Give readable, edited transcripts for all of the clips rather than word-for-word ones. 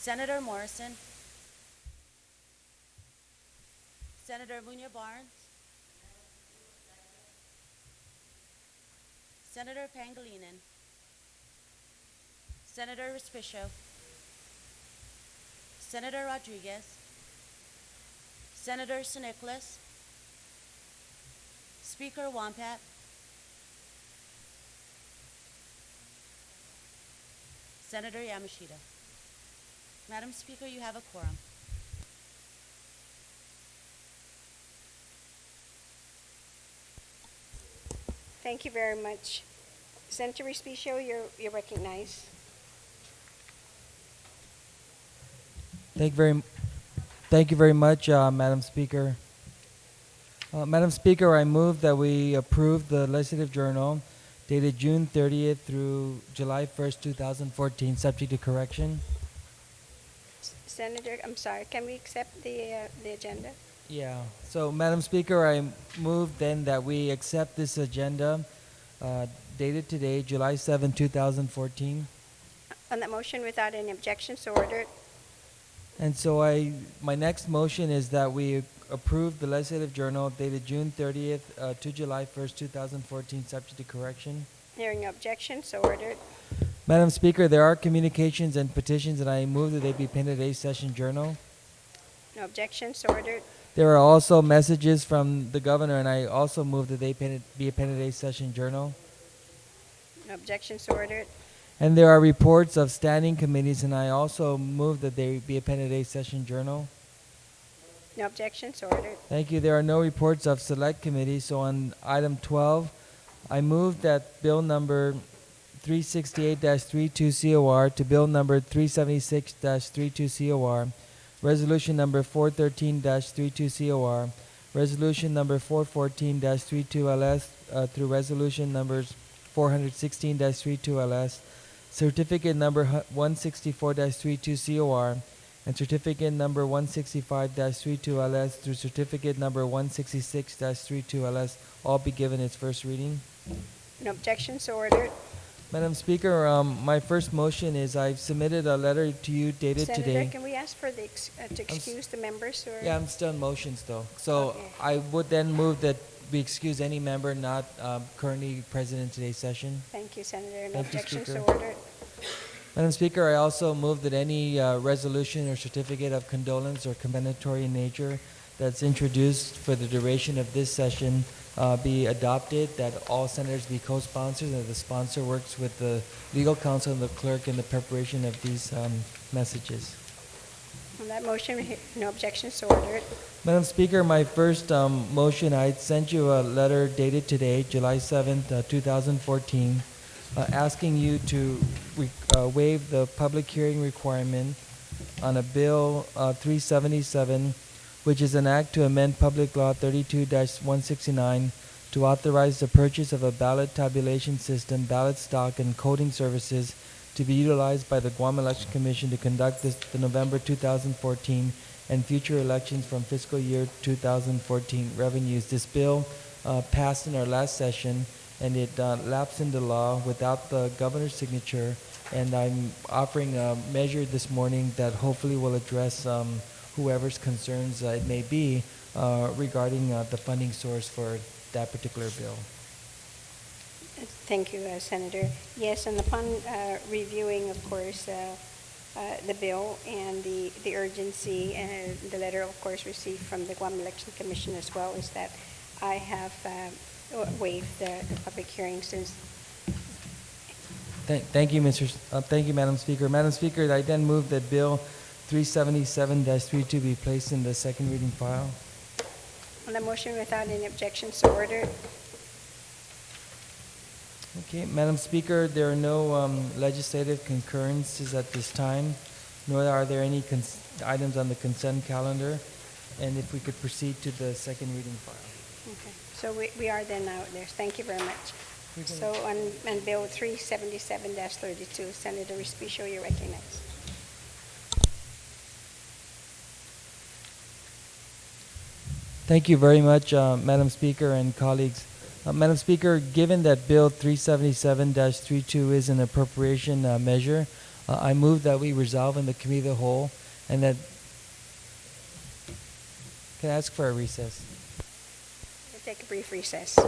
Senator Morrison, Senator Munya Barnes, Senator Pangilinan, Senator Respicio, Senator Rodriguez, Senator San Nicolas, Speaker Wampat, Senator Yamashita. Madam Speaker, you have a quorum. Thank you very much. Senator Respicio, you're recognized. Thank you very much, Madam Speaker. Madam Speaker, I move that we approve the Legislative Journal dated June 30th through July 1st, 2014, subject to correction. Senator, I'm sorry, can we accept the agenda? Yeah. So, Madam Speaker, I move then that we accept this agenda dated today, July 7, 2014. On that motion, without any objection, so ordered. And so my next motion is that we approve the Legislative Journal dated June 30th to July 1st, 2014, subject to correction. Hearing no objection, so ordered. Madam Speaker, there are communications and petitions, and I move that they be penned a session journal. No objection, so ordered. There are also messages from the governor, and I also move that they be appended a session journal. No objection, so ordered. And there are reports of standing committees, and I also move that they be appended a session journal. No objection, so ordered. Thank you. There are no reports of select committees, so on item 12, I move that bill number 368-32 COR to bill number 376-32 COR, resolution number 413-32 COR, resolution number 414-32 LS through resolution numbers 416-32 LS, certificate number 164-32 COR, and certificate number 165-32 LS through certificate number 166-32 LS all be given its first reading. No objection, so ordered. Madam Speaker, my first motion is I've submitted a letter to you dated Senator, today. can we ask for the to excuse the members? Or? Yeah, I'm still in motions though. So Okay. I would then move that we excuse any member not currently present in today's session. Thank you, Senator. No Thank you, objection, so Speaker. ordered. Madam Speaker, I also move that any resolution or certificate of condolence or commendatory in nature that's introduced for the duration of this session be adopted, that all senators be co-sponsors, and that the sponsor works with the legal counsel and the clerk in the preparation of these messages. On that motion, no objection, so ordered. Madam Speaker, my first motion, I sent you a letter dated today, July 7th, 2014, asking you to waive the public hearing requirement on a bill 377, which is an act to amend Public Law 32-169 to authorize the purchase of a ballot tabulation system, ballot stock, and coding services to be utilized by the Guam Election Commission to conduct the November 2014 and future elections from fiscal year 2014 revenues. This bill passed in our last session, and it lapsed into law without the governor's signature, and I'm offering a measure this morning that hopefully will address whoever's concerns it may be regarding the funding source for that particular bill. Thank you, Senator. Yes, and upon reviewing, of course, the bill and the urgency, and the letter, of course, received from the Guam Election Commission as well, is that I have waived the public hearing since. Thank you, thank you, Madam Speaker. Madam Speaker, I then move that Bill 377-32 be placed in the second reading file. On the motion, without any objection, so ordered. Okay, Madam Speaker, there are no legislative concurrences at this time, nor are there any items on the consent calendar. And if we could proceed to the second reading file. Okay, so we are then out there. Thank you very much. So on Bill 377-32, Senator Respicio, you recognize. Thank you very much, Madam Speaker and colleagues. Madam Speaker, given that Bill 377-32 is an appropriation measure, I move that we resolve in the committee of the whole, and that, can I ask for a recess? We'll take a brief recess.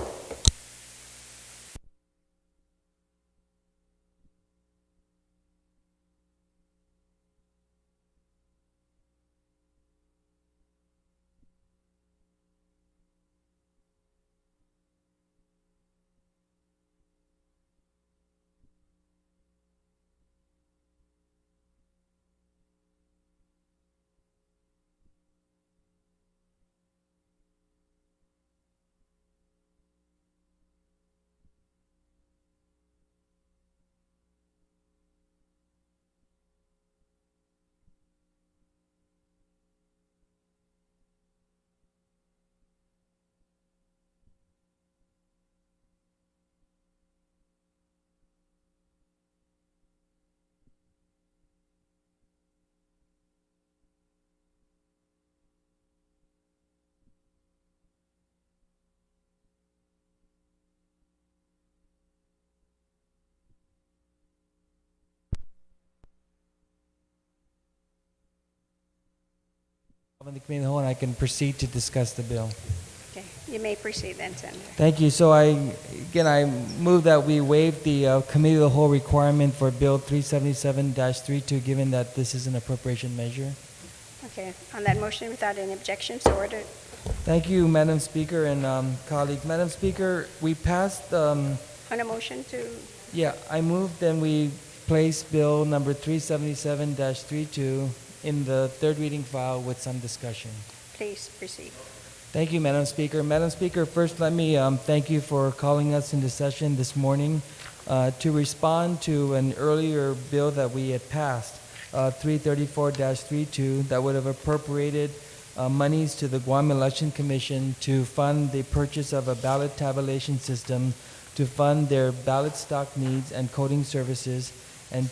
In the committee of the whole, and I can proceed to discuss the bill. Okay, you may proceed then, Senator. Thank you. So I move that we waive the committee of the whole requirement for Bill 377-32, given that this is an appropriation measure. Okay, on that motion, without any objections, so ordered. Thank you, Madam Speaker and colleagues. Madam Speaker, we passed, On a motion to, I moved and we placed Bill number 377-32 in the third reading file with some discussion. please proceed. Thank you, Madam Speaker. Madam Speaker, first let me thank you for calling us into session this morning to respond to an earlier bill that we had passed, 334-32, that would have appropriated monies to the Guam Election Commission to fund the purchase of a ballot tabulation system, to fund their ballot stock needs and coding services, and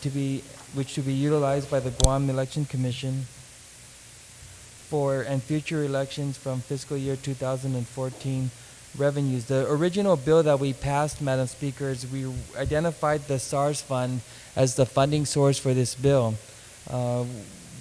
which to be utilized by the Guam Election Commission and future elections from fiscal year 2014 revenues. The original bill that we passed, Madam Speaker, is we identified the SARS fund as the funding source for this bill.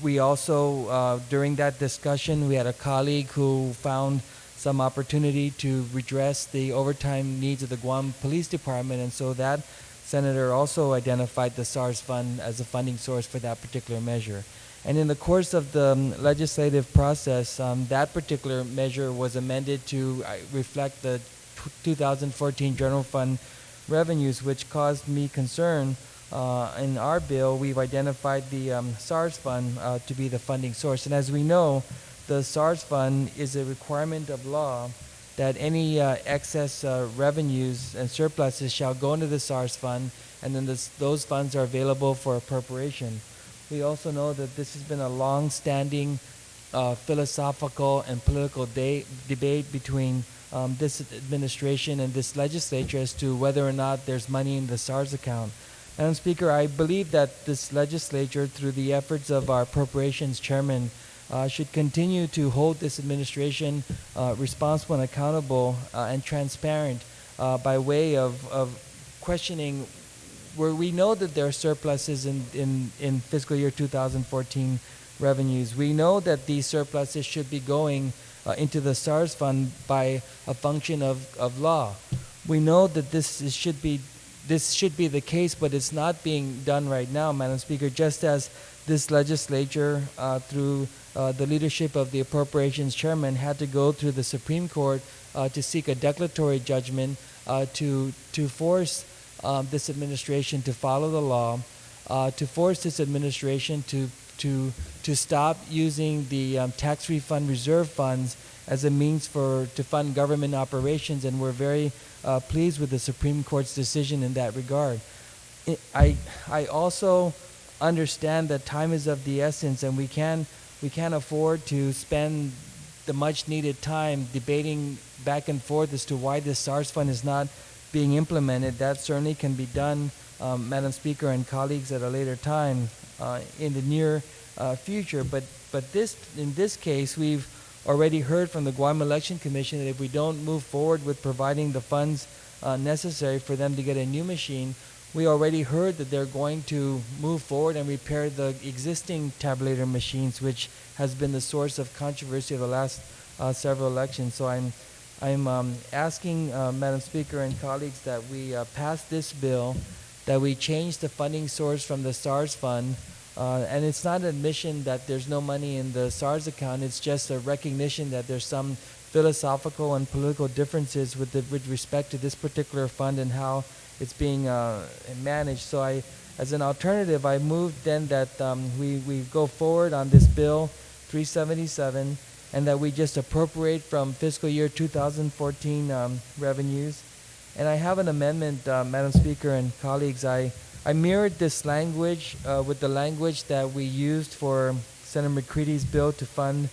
We also, during that discussion, we had a colleague who found some opportunity to redress the overtime needs of the Guam Police Department, and so that senator also identified the SARS fund as a funding source for that particular measure. And in the course of the legislative process, that particular measure was amended to reflect the 2014 general fund revenues, which caused me concern. In our bill, we've identified the SARS fund to be the funding source. And as we know, the SARS fund is a requirement of law that any excess revenues and surpluses shall go into the SARS fund, and then those funds are available for appropriation. We also know that this has been a long-standing philosophical and political debate between this administration and this legislature as to whether or not there's money in the SARS account. Madam Speaker, I believe that this legislature, through the efforts of our appropriations chairman, should continue to hold this administration responsible and accountable and transparent by way of questioning where we know that there are surpluses in fiscal year 2014 revenues. We know that these surpluses should be going into the SARS fund by a function of law. We know that this should be the case, but it's not being done right now, Madam Speaker, just as this legislature, through the leadership of the appropriations chairman, had to go through the Supreme Court to seek a declaratory judgment to force this administration to follow the law, to force this administration to stop using the tax refund reserve funds as a means to fund government operations, and we're very pleased with the Supreme Court's decision in that regard. I also understand that time is of the essence, and we can't afford to spend the much needed time debating back and forth as to why this SARS fund is not being implemented. That certainly can be done, Madam Speaker and colleagues, at a later time in the near future. But in this case, we've already heard from the Guam Election Commission that if we don't move forward with providing the funds necessary for them to get a new machine, we already heard that they're going to move forward and repair the existing tabulator machines, which has been the source of controversy of the last several elections. So I'm asking, Madam Speaker and colleagues, that we pass this bill, that we change the funding source from the SARS fund. And it's not an admission that there's no money in the SARS account. It's just a recognition that there's some philosophical and political differences with respect to this particular fund and how it's being managed. So as an alternative, I move then that we go forward on this bill 377, and that we just appropriate from fiscal year 2014 revenues. And I have an amendment, Madam Speaker and colleagues. I mirrored this language with the language that we used for Senator McCready's bill to fund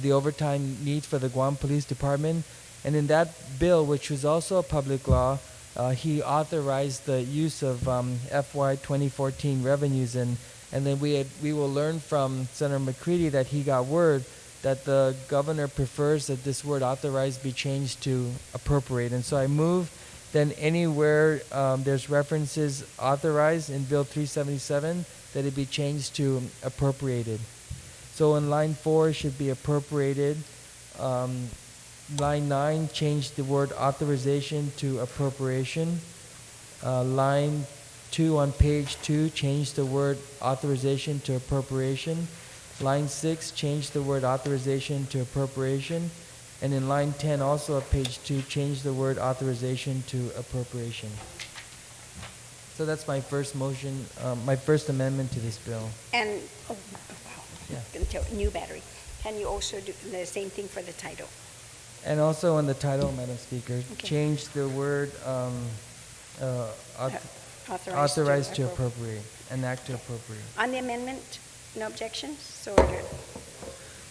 the overtime needs for the Guam Police Department. And in that bill, which was also a public law, he authorized the use of FY 2014 revenues. And then we will learn from Senator McCready that he got word that the governor prefers that this word authorized be changed to appropriate. And so I move then anywhere there's references authorized in Bill 377, that it be changed to appropriated. So in line 4 should be appropriated. Line 9, change the word authorization to appropriation. Line 2 on page 2, change the word authorization to appropriation. Line 6, change the word authorization to appropriation. And in line 10, also of page 2, change the word authorization to appropriation. So that's my first motion, my first amendment to this bill. And, oh, wow, Yeah. new battery. Can you also do the same thing for the title? And also on the title, Madam Speaker, Okay. change the word authorized to appropriate, an act to appropriate. On the amendment, no objections? So ordered.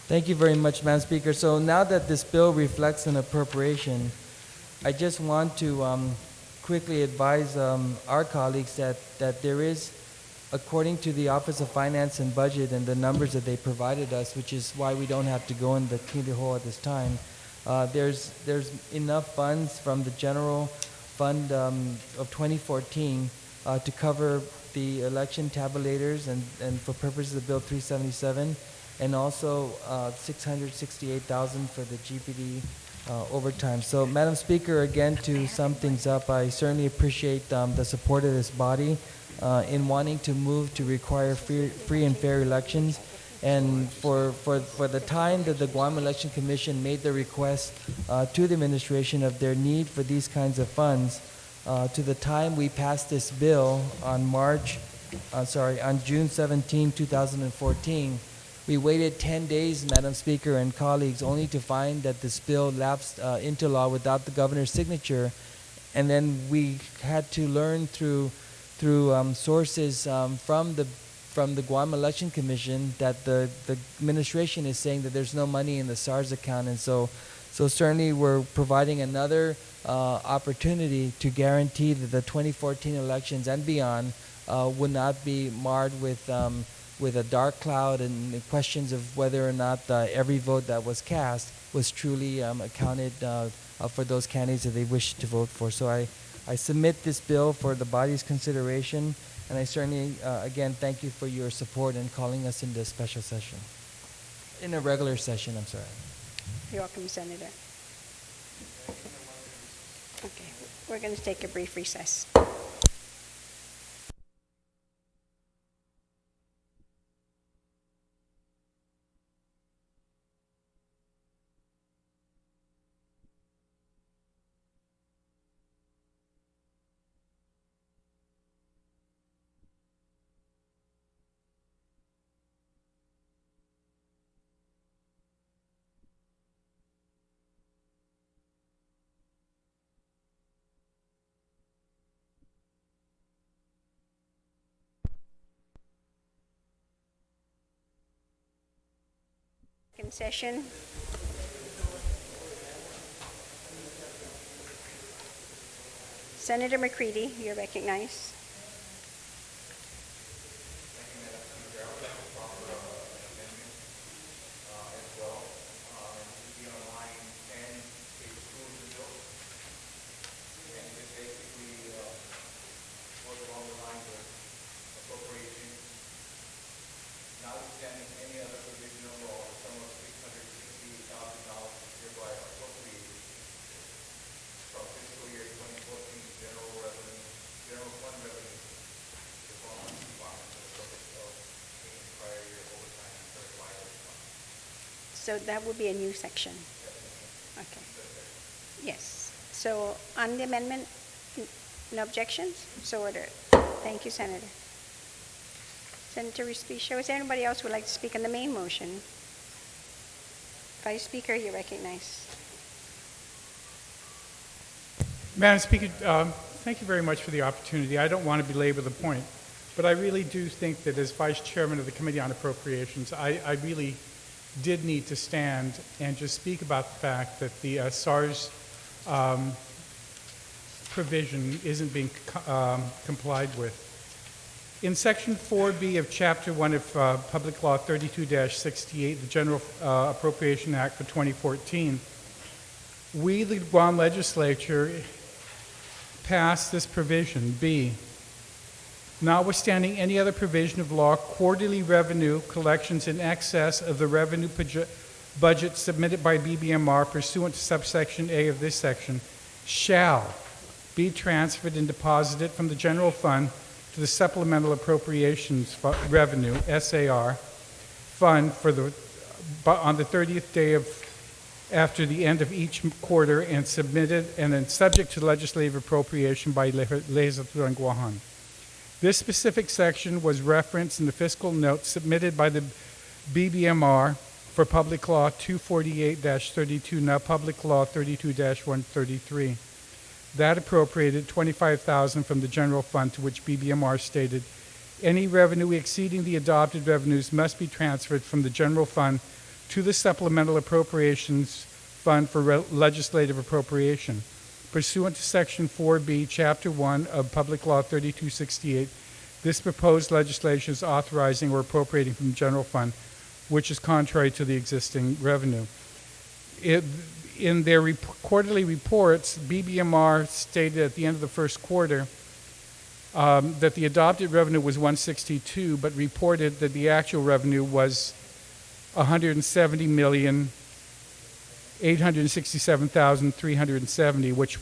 Thank you very much, Madam Speaker. So now that this bill reflects an appropriation, I just want to quickly advise our colleagues that there is, according to the Office of Finance and Budget and the numbers that they provided us, which is why we don't have to go in the committee hole at this time, there's enough funds from the general fund of 2014 to cover the election tabulators and for purposes of Bill 377, and also $668,000 for the GPD overtime. So, Madam Speaker, again, to sum things up, I certainly appreciate the support of this body in wanting to move to require free and fair elections. And for the time that the Guam Election Commission made the request to the administration of their need for these kinds of funds, to the time we passed this bill on June 17, 2014, we waited 10 days, Madam Speaker and colleagues, only to find that this bill lapsed into law without the governor's signature. And then we had to learn through sources from the Guam Election Commission that the administration is saying that there's no money in the SARS account. And so certainly we're providing another opportunity to guarantee that the 2014 elections and beyond would not be marred with a dark cloud and questions of whether or not every vote that was cast was truly accounted for those candidates that they wish to vote for. So I submit this bill for the body's consideration, and I certainly, again, thank you for your support in calling us into a special session. In a regular session, I'm sorry. You're welcome, Senator. Okay, we're going to take a brief recess. Second session. Senator McCready, you're recognized. Basically, goes along So that would be a new section. Okay. Yes. So on the amendment, no objections? So ordered. Thank you, Senator. Senator Respicio, is there anybody else who would like to speak on the main motion? Vice Speaker, you recognize. Madam Speaker, thank you very much for the opportunity. I don't want to belabor the point, but I really do think that as Vice Chairman of the Committee on Appropriations, I really did need to stand and just speak about the fact that the SARS provision isn't being complied with. In Section 4B of Chapter 1 of Public Law 32-68, the General Appropriation Act for 2014, we, the Guam Legislature, passed this provision, B, notwithstanding any other provision of law, quarterly revenue collections in excess of the revenue budget submitted by BBMR pursuant to subsection A of this section shall be transferred and deposited from the general fund to the Supplemental Appropriations Revenue, SAR, fund for on the 30th day after the end of each quarter and submitted and then subject to legislative appropriation by Liheslaturan Guåhan. This specific section was referenced in the fiscal note submitted by the BBMR for Public Law 248-32, now Public Law 32-133. That appropriated $25,000 from the general fund, to which BBMR stated, any revenue exceeding the adopted revenues must be transferred from the general fund to the Supplemental Appropriations Fund for legislative appropriation. Pursuant to Section 4B, Chapter 1 of Public Law 3268, this proposed legislation is authorizing or appropriating from the general fund, which is contrary to the existing revenue. In their quarterly reports, BBMR stated at the end of the first quarter that the adopted revenue was 162, but reported that the actual revenue was 170,867,370, which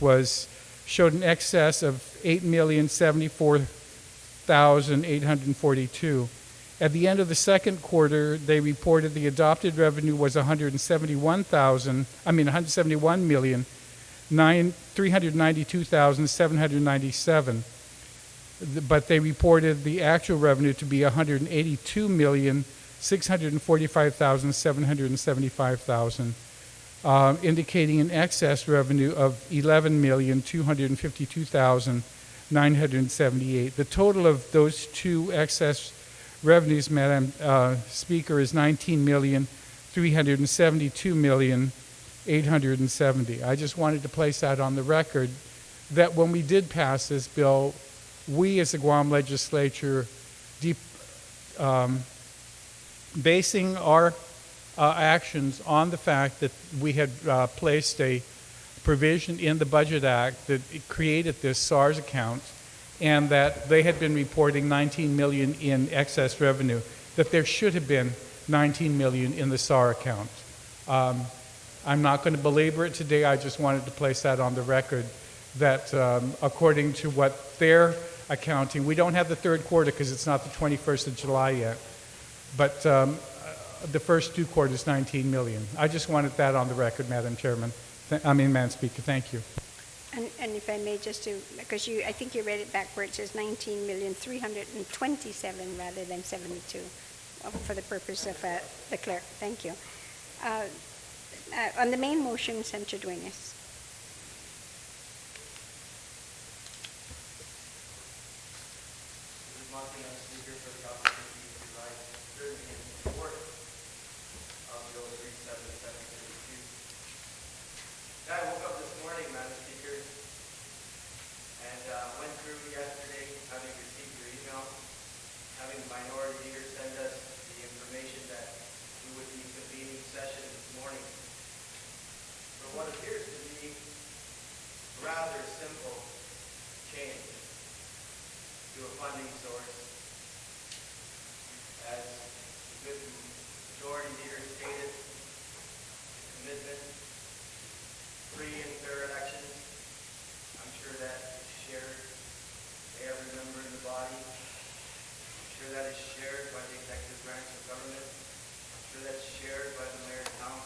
showed an excess of 8,074,842. At the end of the second quarter, they reported the adopted revenue was 171,392,797. But they reported the actual revenue to be 182,645,775,000, indicating an excess revenue of 11,252,978. The total of those two excess revenues, Madam Speaker, is 19,372,870. I just wanted to place that on the record that when we did pass this bill, we as the Guam Legislature, basing our actions on the fact that we had placed a provision in the Budget Act that created this SARS account, and that they had been reporting 19 million in excess revenue, that there should have been 19 million in the SAR account. I'm not going to belabor it today. I just wanted to place that on the record that according to what their accounting, we don't have the third quarter because it's not the 21st of July yet, but the first two quarters, 19 million. I just wanted that on the record, Madam Chairman. Madam Speaker, thank you. And if I may just to, because I think you read it backwards, it says 19,327,000 rather than 72 for the purpose of the clerk. Thank you. On the main motion, Senator Duenas. That is shared by the executive branch of government. I'm sure that's shared by the mayor and council.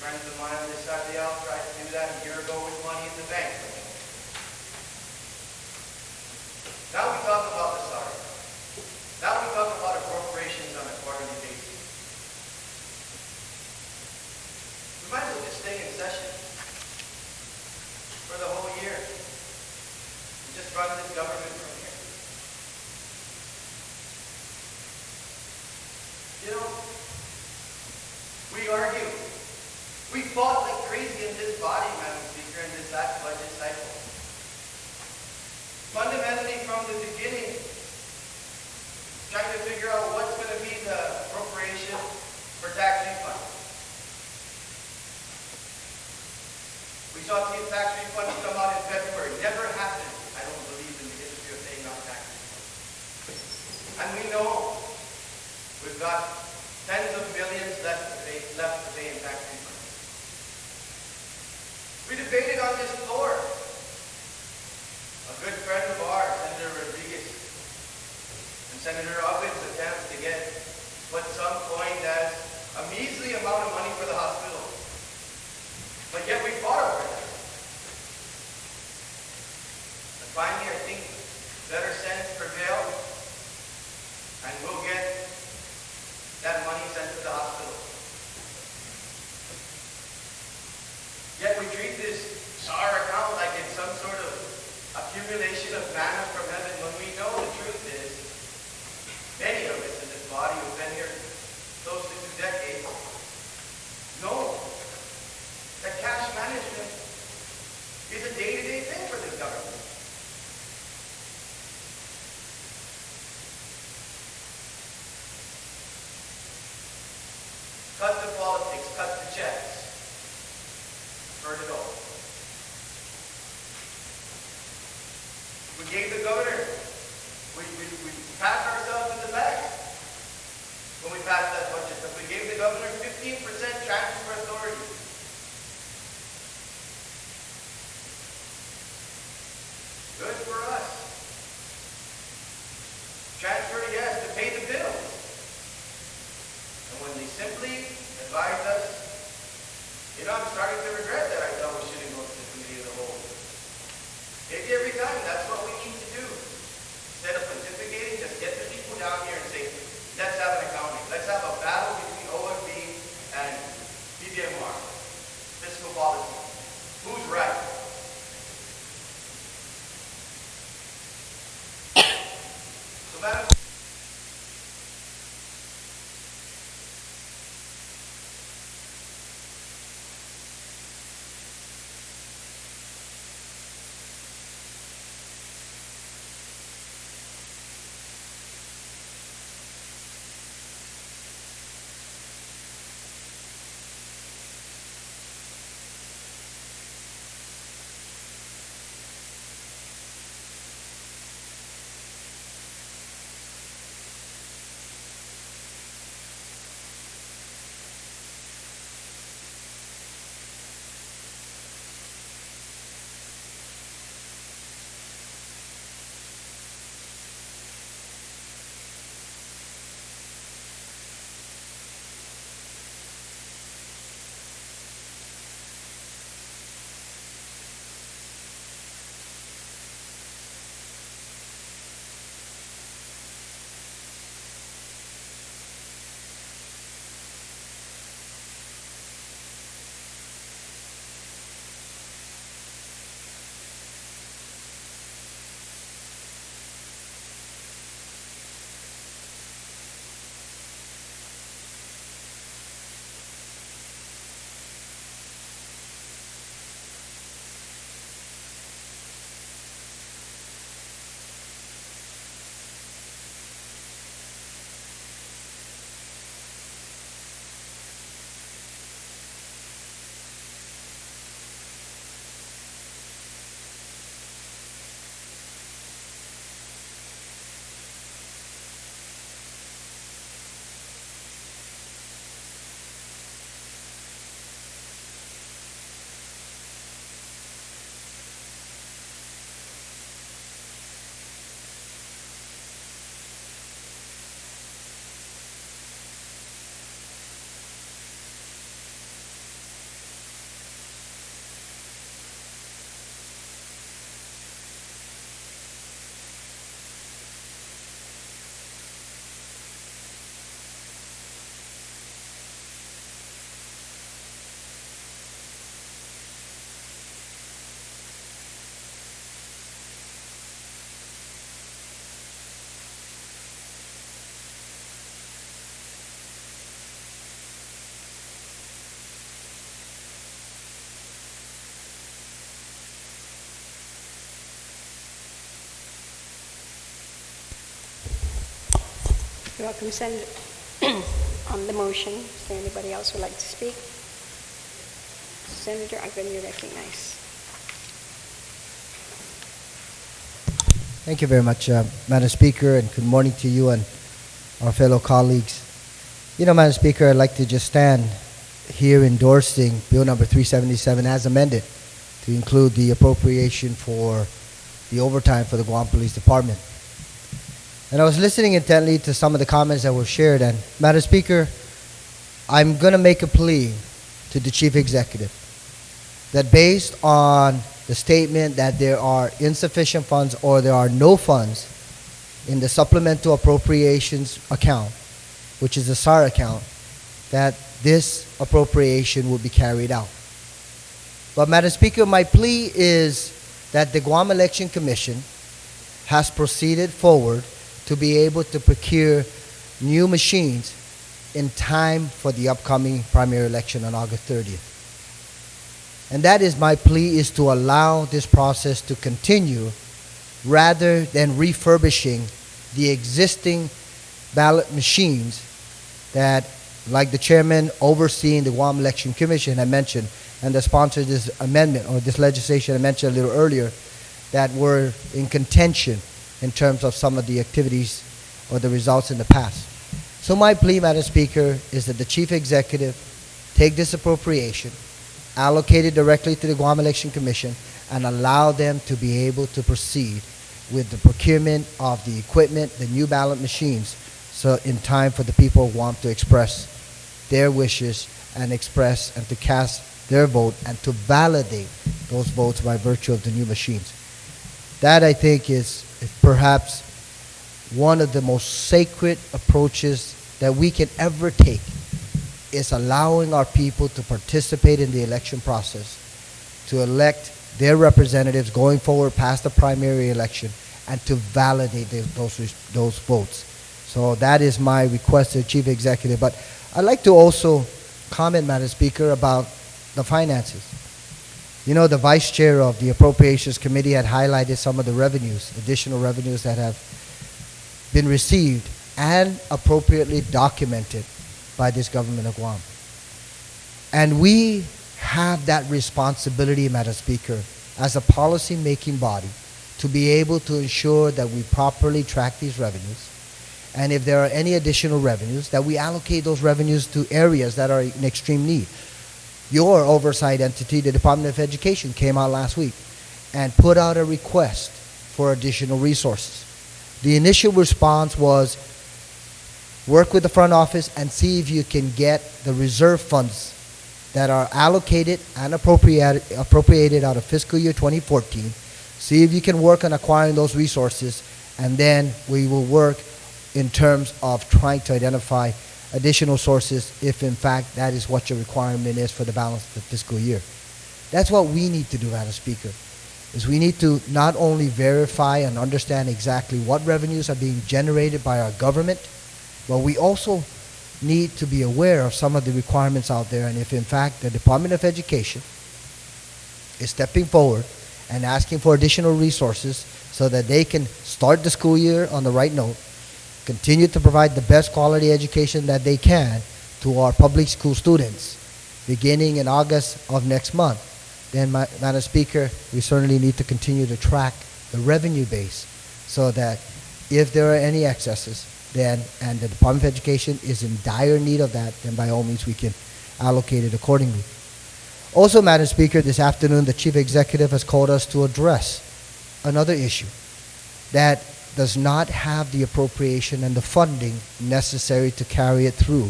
Friends of mine on this side of the aisle tried to do that a year ago with money in the bank. Now we talk about the SARA. Now we talk about appropriations on a quarterly basis. We might as well just stay in session for the whole year and just run this government from here. You know, we argue. We fought like crazy in this body, Madam Speaker, in this last budget cycle. Fundamentally, from the beginning, trying to figure out what's going to be the appropriation for tax refund. We saw the tax refunds come out in February. Never happened, I don't believe, in the history of paying out tax refunds. And we know we've got tens of millions left to pay in tax refunds. We debated on this floor. A good friend of ours, Senator Rodriguez, and Senator Ovens attempt to get what some coined as a measly amount of money for the hospital. But yet we fought over that. And finally, I think better sense prevailed, and we'll get that money sent to the hospital. Yet we treat this SAR account like it's some sort of accumulation of manna from heaven, when we know the truth is, many of us in this body who've been here close to 2 decades know that cash management is a day-to-day thing for this government. Cut the politics, cut the checks. I've heard it all. We gave the governor, we passed ourselves in the back when we passed that budget, but we gave the governor 15% transfer authority. Good for us. Transfer, yes, to pay the bills. And when they simply advised us, you know, I'm starting to regret that I thought we shouldn't go to the committee of the whole. Maybe every time, that's what we need to do. Instead of pontificating, just get the people down here and say, let's have an accounting. Let's have a battle between OMB and BBMR. Fiscal policy. Who's right? So, Madam Welcome, Senator. On the motion, is there anybody else who would like to speak? Senator Agran, you're recognized. Thank you very much, Madam Speaker, and good morning to you and our fellow colleagues. You know, Madam Speaker, I'd like to just stand here endorsing Bill number 377 as amended to include the appropriation for the overtime for the Guam Police Department. And I was listening intently to some of the comments that were shared, and Madam Speaker, I'm going to make a plea to the Chief Executive that based on the statement that there are insufficient funds or there are no funds in the supplemental appropriations account, which is the SAR account, that this appropriation will be carried out. But Madam Speaker, my plea is that the Guam Election Commission has proceeded forward to be able to procure new machines in time for the upcoming primary election on August 30th. And that is my plea, is to allow this process to continue rather than refurbishing the existing ballot machines that, like the chairman overseeing the Guam Election Commission had mentioned, and the sponsor of this amendment or this legislation I mentioned a little earlier, that were in contention in terms of some of the activities or the results in the past. So my plea, Madam Speaker, is that the Chief Executive take this appropriation, allocate it directly to the Guam Election Commission, and allow them to be able to proceed with the procurement of the equipment, the new ballot machines, so in time for the people who want to express their wishes and express and to cast their vote and to validate those votes by virtue of the new machines. That, I think, is perhaps one of the most sacred approaches that we can ever take, is allowing our people to participate in the election process, to elect their representatives going forward past the primary election, and to validate those votes. So that is my request to the Chief Executive. But I'd like to also comment, Madam Speaker, about the finances. You know, the Vice Chair of the Appropriations Committee had highlighted some of the revenues, additional revenues that have been received and appropriately documented by this government of Guam. And we have that responsibility, Madam Speaker, as a policy-making body, to be able to ensure that we properly track these revenues, and if there are any additional revenues, that we allocate those revenues to areas that are in extreme need. Your oversight entity, the Department of Education, came out last week and put out a request for additional resources. The initial response was, work with the front office and see if you can get the reserve funds that are allocated and appropriated out of fiscal year 2014. See if you can work on acquiring those resources, and then we will work in terms of trying to identify additional sources if in fact that is what your requirement is for the balance of the fiscal year. That's what we need to do, Madam Speaker, is we need to not only verify and understand exactly what revenues are being generated by our government, but we also need to be aware of some of the requirements out there, and if in fact the Department of Education is stepping forward and asking for additional resources so that they can start the school year on the right note, continue to provide the best quality education that they can to our public school students beginning in August of next month, then, Madam Speaker, we certainly need to continue to track the revenue base so that if there are any excesses, then, and the Department of Education is in dire need of that, then by all means we can allocate it accordingly. Also, Madam Speaker, this afternoon the Chief Executive has called us to address another issue that does not have the appropriation and the funding necessary to carry it through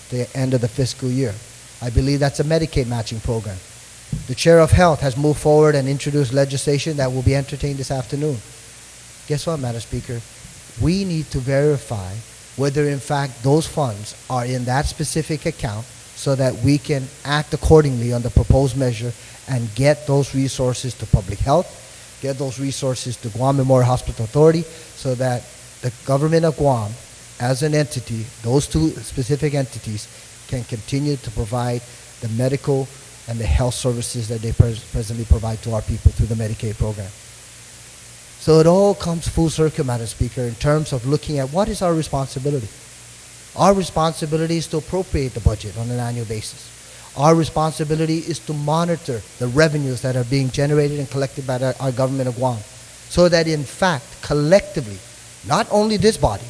the end of the fiscal year. I believe that's a Medicaid matching program. The Chair of Health has moved forward and introduced legislation that will be entertained this afternoon. Guess what, Madam Speaker? We need to verify whether in fact those funds are in that specific account so that we can act accordingly on the proposed measure and get those resources to public health, get those resources to Guam Memorial Hospital Authority, so that the government of Guam as an entity, those two specific entities, can continue to provide the medical and the health services that they presently provide to our people through the Medicaid program. So it all comes full circle, Madam Speaker, in terms of looking at what is our responsibility. Our responsibility is to appropriate the budget on an annual basis. Our responsibility is to monitor the revenues that are being generated and collected by our government of Guam, so that in fact, collectively, not only this body,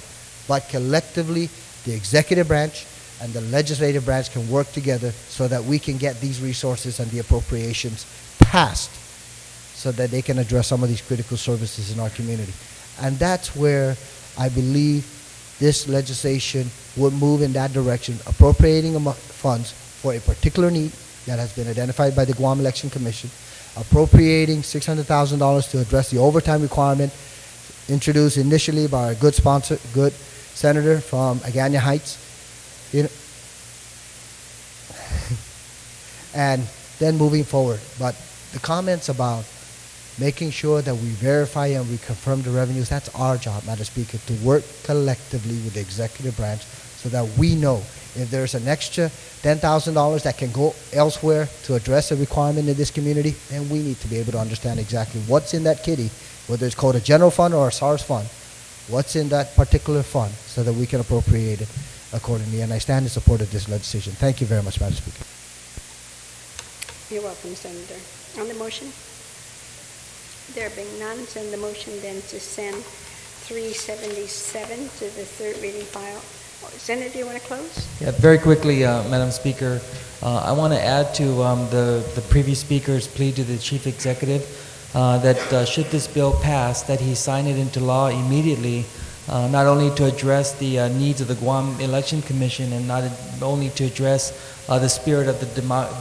but collectively, the executive branch and the legislative branch can work together so that we can get these resources and the appropriations passed so that they can address some of these critical services in our community. And that's where I believe this legislation would move in that direction, appropriating funds for a particular need that has been identified by the Guam Election Commission, appropriating $600,000 to address the overtime requirement introduced initially by our good sponsor, good senator from Agana Heights, and then moving forward. But the comments about making sure that we verify and we confirm the revenues, that's our job, Madam Speaker, to work collectively with the executive branch so that we know if there's an extra $10,000 that can go elsewhere to address a requirement in this community, then we need to be able to understand exactly what's in that kitty, whether it's called a general fund or a SARS fund, what's in that particular fund so that we can appropriate it accordingly. And I stand in support of this legislation. Thank you very much, Madam Speaker. You're welcome, Senator. On the motion? There being none, send the motion then to send 377 to the third reading file. Senator, do you want to close? Yeah, very quickly, Madam Speaker, I want to add to the previous speaker's plea to the Chief Executive that should this bill pass, that he sign it into law immediately, not only to address the needs of the Guam Election Commission and not only to address the spirit of the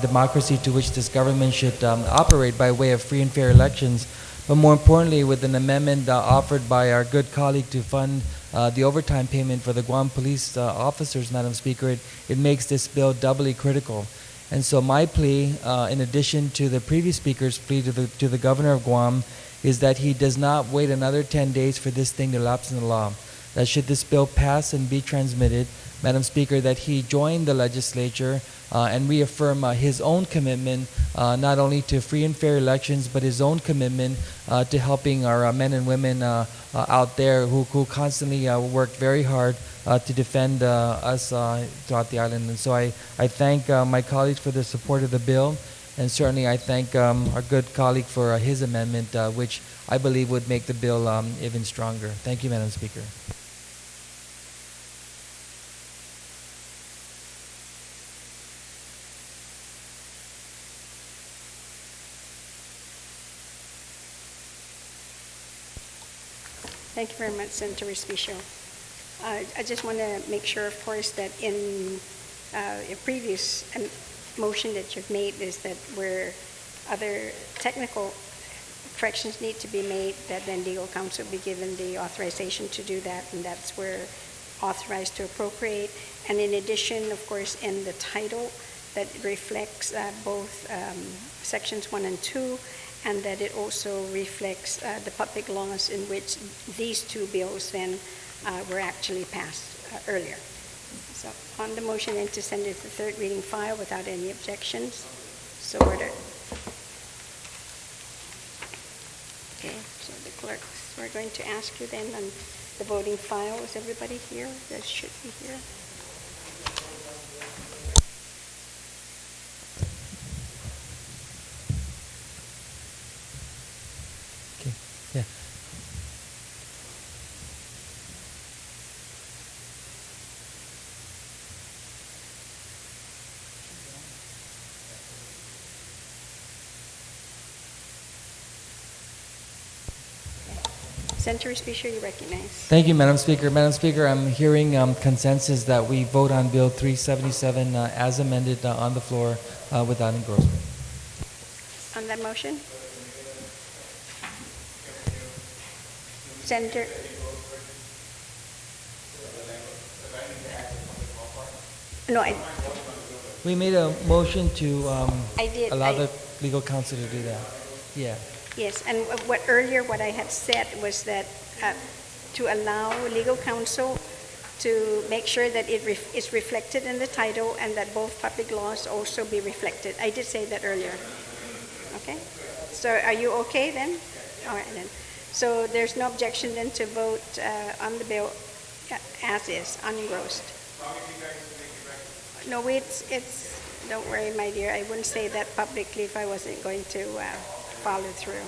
democracy to which this government should operate by way of free and fair elections, but more importantly with an amendment offered by our good colleague to fund the overtime payment for the Guam police officers, Madam Speaker, it makes this bill doubly critical. And so my plea, in addition to the previous speaker's plea to the governor of Guam, is that he does not wait another 10 days for this thing to lapse in the law. That should this bill pass and be transmitted, Madam Speaker, that he join the legislature and reaffirm his own commitment not only to free and fair elections, but his own commitment to helping our men and women out there who constantly work very hard to defend us throughout the island. And so I thank my colleagues for the support of the bill, and certainly I thank our good colleague for his amendment, which I believe would make the bill even stronger. Thank you, Madam Speaker. Thank you very much, Senator Respicio. I just want to make sure, of course, that in a previous motion that you've made is that where other technical corrections need to be made, that then legal counsel be given the authorization to do that, and that's where authorized to appropriate. And in addition, of course, in the title, that reflects both sections 1 and 2, and that it also reflects the public laws in which these two bills then were actually passed earlier. So on the motion then to send it to the third reading file without any objections, so ordered. Okay, so the clerks, we're going to ask you then on the voting file. Is everybody here? That should be here. Yeah. Senator Respicio, you recognize. Thank you, Madam Speaker. Madam Speaker, I'm hearing consensus that we vote on Bill 377 as amended on the floor without engrossment. On that motion? Senator? No, We made a motion to I did. allow the legal counsel to do that. Yeah. Yes, and what I had said was that to allow legal counsel to make sure that it's reflected in the title and that both public laws also be reflected. I did say that earlier. Okay? So are you okay then? All right then. So there's no objection then to vote on the bill as is, unengrossed. No, don't worry, my dear. I wouldn't say that publicly if I wasn't going to follow through.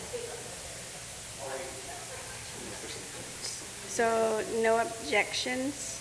So, no objections?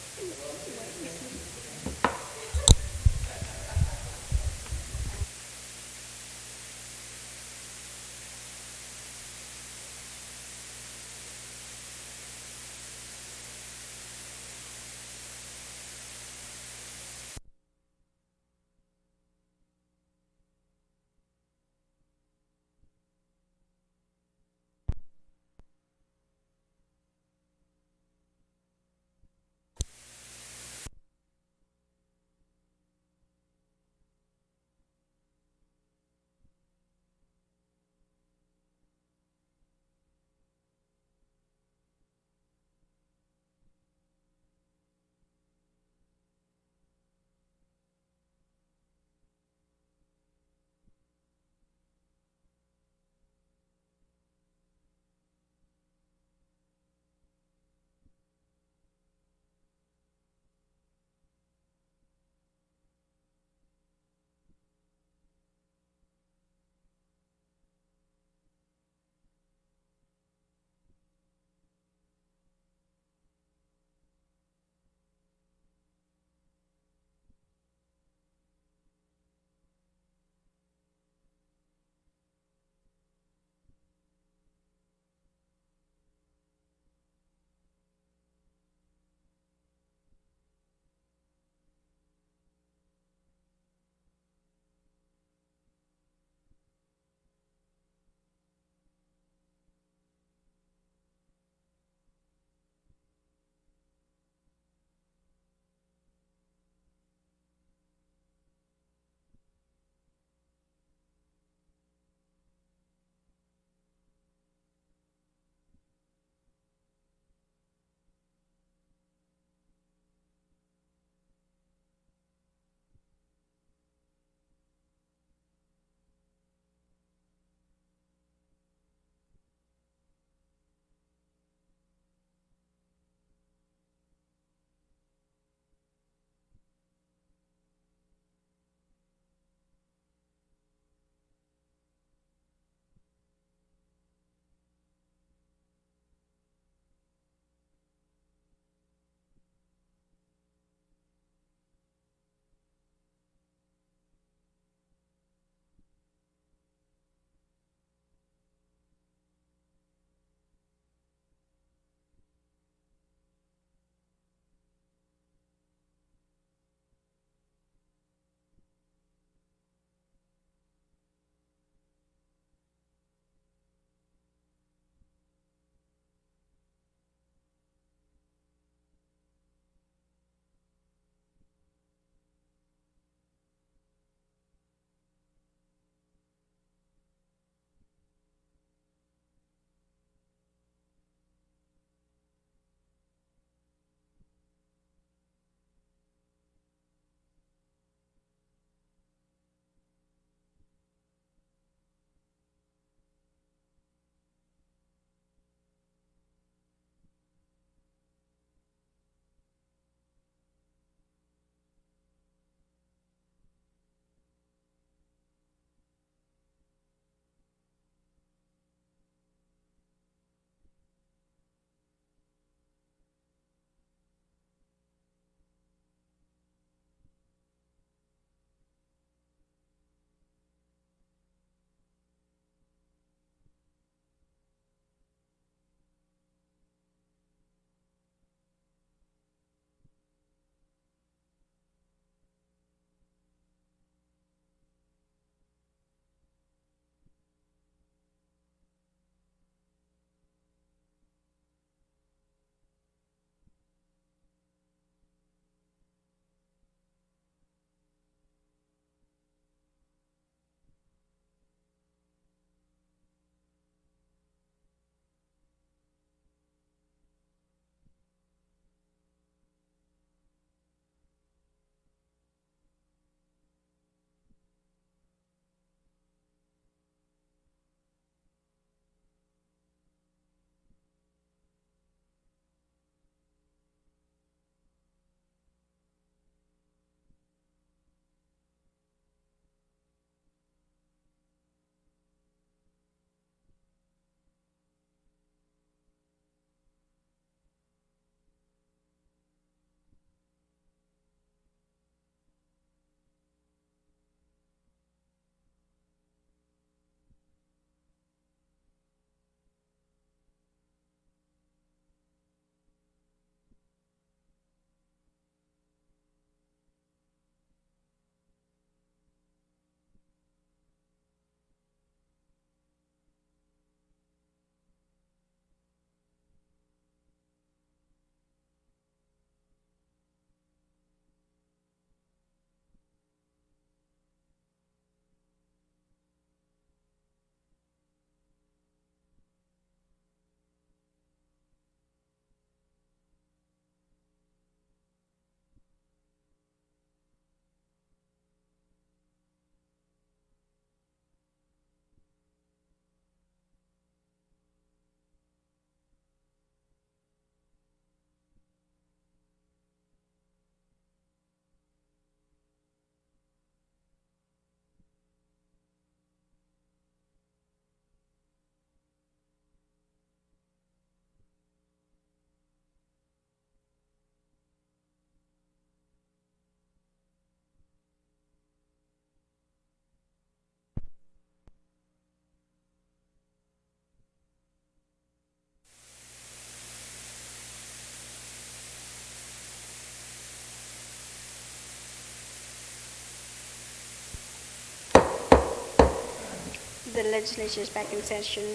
The legislature is back in session.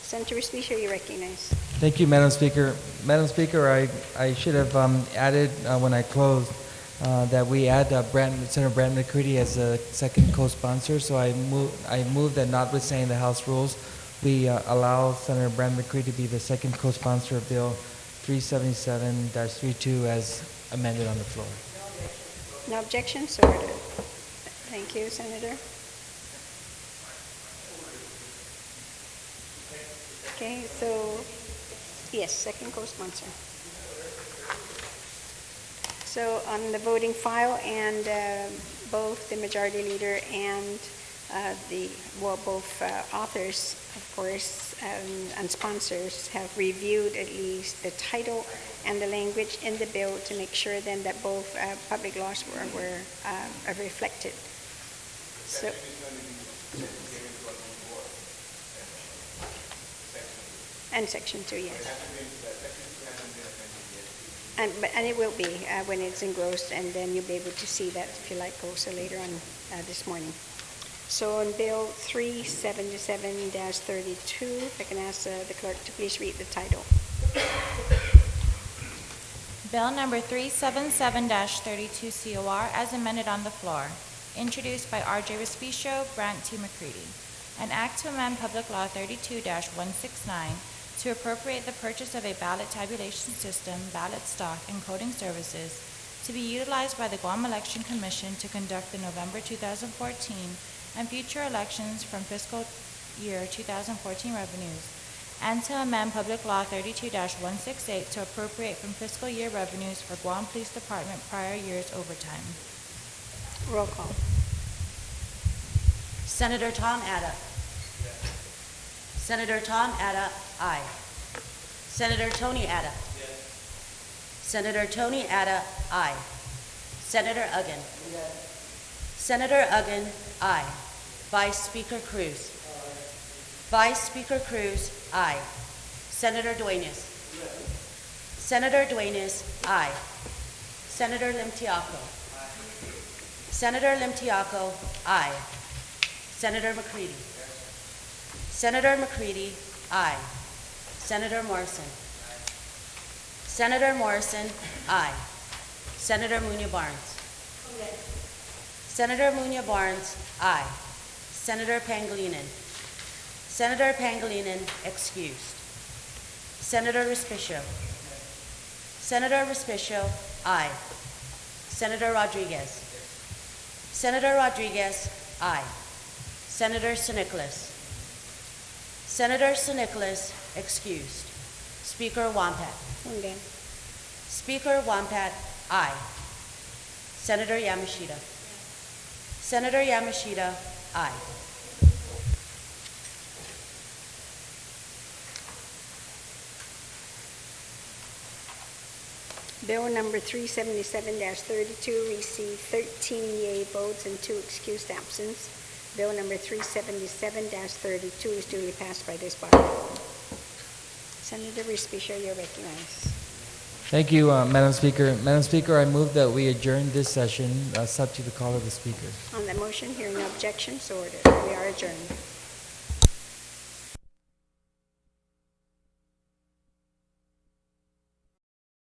Senator Respicio, you recognize. Thank you, Madam Speaker. Madam Speaker, I should have added when I closed that we add Senator Brandon McCready as a second co-sponsor. So I move that notwithstanding the House rules, we allow Senator Brandon McCready to be the second co-sponsor of Bill 377-32 as amended on the floor. No objections, so ordered. Thank you, Senator. Okay, so, yes, second co-sponsor. So on the voting file, and both the majority leader and both authors, of course, and sponsors have reviewed at least the title and the language in the bill to make sure then that both public laws were reflected. So, and Section 2, yes. And it will be when it's engrossed, and then you'll be able to see that if you like also later on this morning. So on Bill 377-32, if I can ask the clerk to please read the title. Bill number 377-32 COR as amended on the floor, introduced by R.J. Respicio, Brant T. McCready. An act to amend Public Law 32-169 to appropriate the purchase of a ballot tabulation system, ballot stock, and coding services to be utilized by the Guam Election Commission to conduct the November 2014 and future elections from fiscal year 2014 revenues, and to amend Public Law 32-168 to appropriate from fiscal year revenues for Guam Police Department prior year's overtime. Roll call. Senator Tom Ada. Senator Tom Ada, aye. Senator Tony Ada. Senator Tony Ada, aye. Senator Uggan. Senator Uggan, aye. Vice Speaker Cruz. Vice Speaker Cruz, aye. Senator Duenas. Senator Duenas, aye. Senator Limtiaco. Senator Limtiaco, aye. Senator McCready. Senator McCready, aye. Senator Morrison. Senator Morrison, aye. Senator Muñoz Barnes. Senator Muñoz Barnes, aye. Senator Pangilinan. Senator Pangilinan, excused. Senator Respicio. Senator Respicio, aye. Senator Rodriguez. Senator Rodriguez, aye. Senator Sinicolas. Senator Sinicolas, excused. Speaker Wampat. Okay. Speaker Wampat, aye. Senator Yamashita. Senator Yamashita, aye. Bill number 377-32 received 13 yea votes and 2 excused absence. Bill number 377-32 is duly passed by this body. Senator Respicio, you're recognized. Thank you, Madam Speaker. Madam Speaker, I move that we adjourn this session subject to the call of the Speaker. On that motion, hearing no objection, so ordered. We are adjourned.